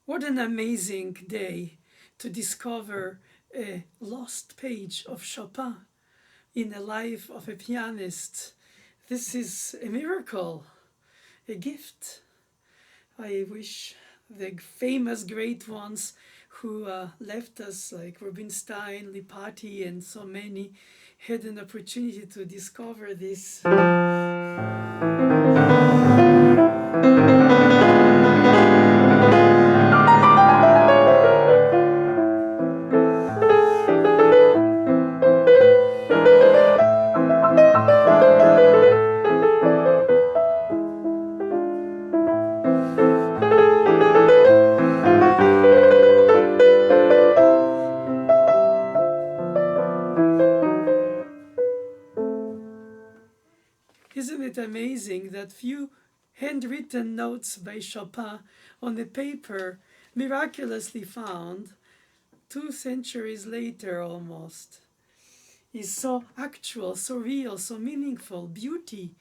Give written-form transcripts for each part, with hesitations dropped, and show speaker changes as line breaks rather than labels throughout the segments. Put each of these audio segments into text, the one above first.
What an amazing day to discover a lost page of Chopin in the life of a pianist. This is a miracle, a gift. I wish the famous great ones who left us, like Rubinstein, Lipati, and so many, had an opportunity to discover this. Isn't it amazing that few handwritten notes by Chopin on a paper miraculously found 2 centuries later almost is so actual, so real, so meaningful, beauty,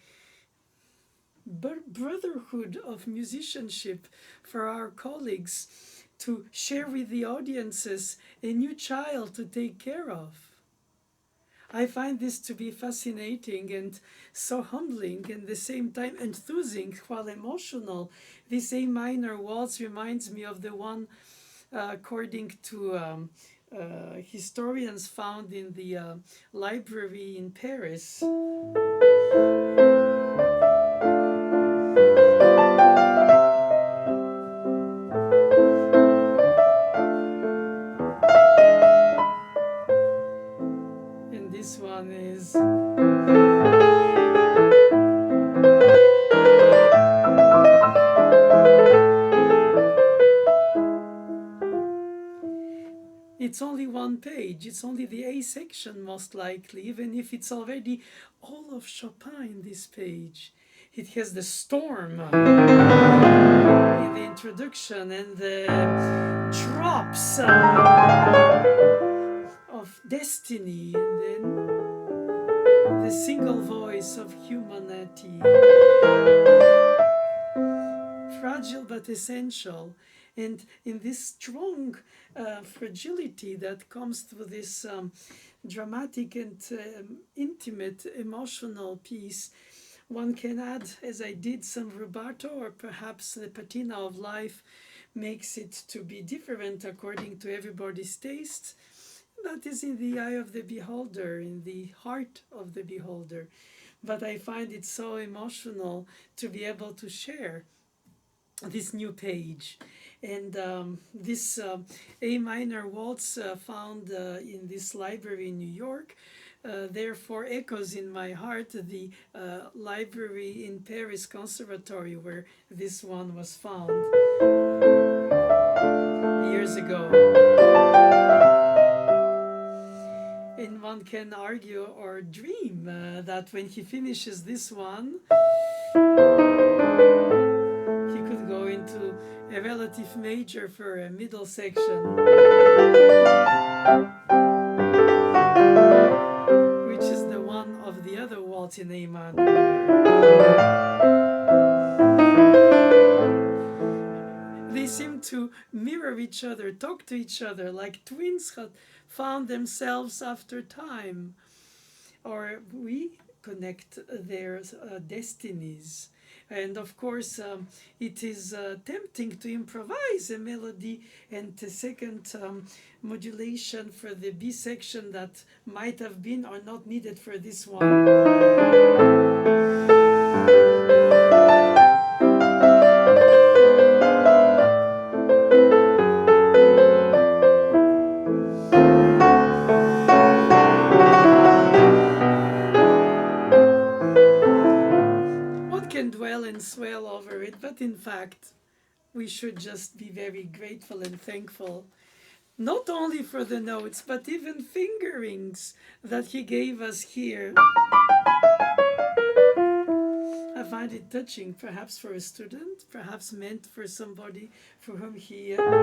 brotherhood of musicianship for our colleagues to share with the audiences, a new child to take care of. I find this to be fascinating and so humbling, and at the same time enthusing while emotional. This A minor waltz reminds me of the one according to historians found in the library in Paris. And this one is. It's only one page, it's only the A section most likely, even if it's already all of Chopin in this page. It has the storm in the introduction and the drops of destiny, and then the single voice of humanity. Fragile but essential. And in this strong fragility that comes through this dramatic and intimate emotional piece, one can add, as I did, some rubato, or perhaps the patina of life makes it to be different according to everybody's taste. That is in the eye of the beholder, in the heart of the beholder. But I find it so emotional to be able to share this new page. And this A minor waltz found in this library in New York therefore echoes in my heart the library in Paris Conservatory where this one was found years ago. And one can argue or dream that when he finishes this one, he could go into a relative major for a middle section, which is the one of the other waltz in A minor. They seem to mirror each other, talk to each other, like twins had found themselves after time. Or we connect their destinies. And of course, it is tempting to improvise a melody and a second modulation for the B section that might have been or not needed for this one. Dwell and swell over it, but in fact, we should just be very grateful and thankful, not only for the notes, but even fingerings that he gave us here. I find it touching, perhaps for a student, perhaps meant for somebody for whom he wrote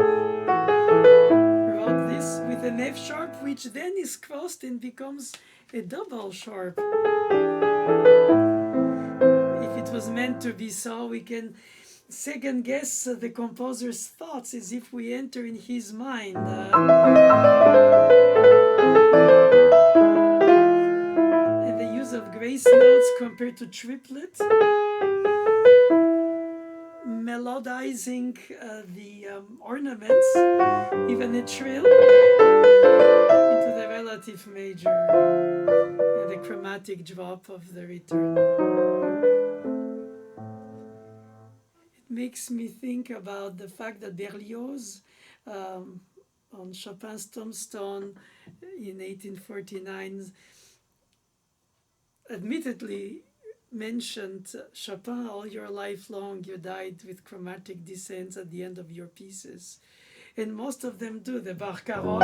this with an F sharp, which then is crossed and becomes a double sharp. It was meant to be so. We can second guess the composer's thoughts as if we enter in his mind. And the use of grace notes compared to triplet, melodizing the ornaments, even a trill, into the relative major, and the chromatic drop of the return. It makes me think about the fact that Berlioz, on Chopin's tombstone in 1849, admittedly mentioned Chopin, all your life long you died with chromatic descents at the end of your pieces. And most of them do. The Barcarolle,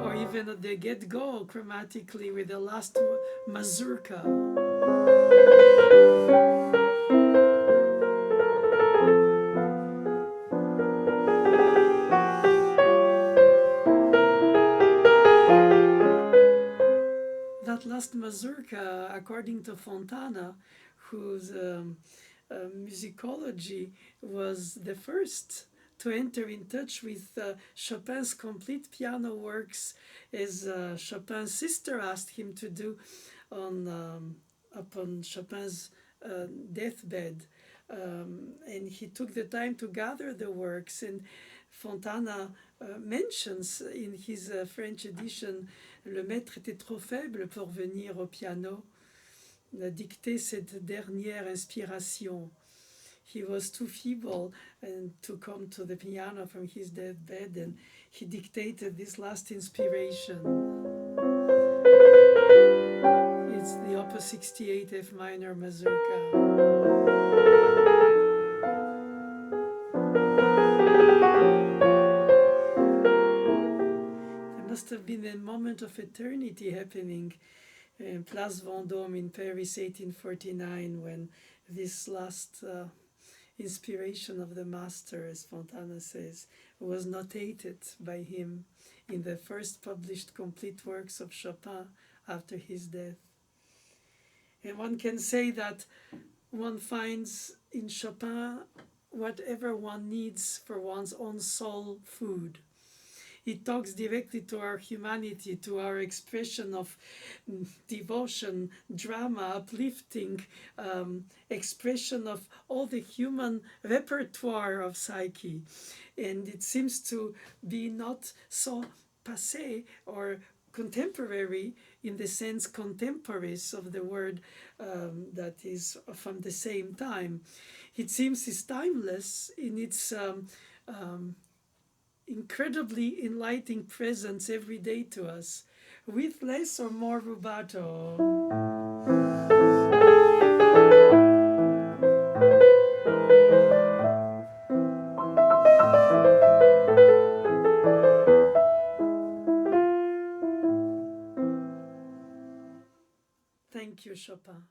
or even the get-go chromatically with the last mazurka. That last mazurka, according to Fontana, whose musicology was the first to enter in touch with Chopin's complete piano works, as Chopin's sister asked him to do upon Chopin's deathbed. And he took the time to gather the works, and Fontana mentions in his French edition, le maître était trop faible pour venir au piano, dicter cette dernière inspiration. He was too feeble and to come to the piano from his deathbed, and he dictated this last inspiration. It's the Opus 68 F minor mazurka. There must have been a moment of eternity happening in Place Vendôme in Paris, 1849, when this last inspiration of the master, as Fontana says, was notated by him in the first published complete works of Chopin after his death. And one can say that one finds in Chopin whatever one needs for one's own soul food. It talks directly to our humanity, to our expression of devotion, drama, uplifting, expression of all the human repertoire of psyche. And it seems to be not so passé or contemporary in the sense contemporaries of the word, that is from the same time. It seems is timeless in its incredibly enlightening presence every day to us, with less or more rubato. Thank you, Chopin.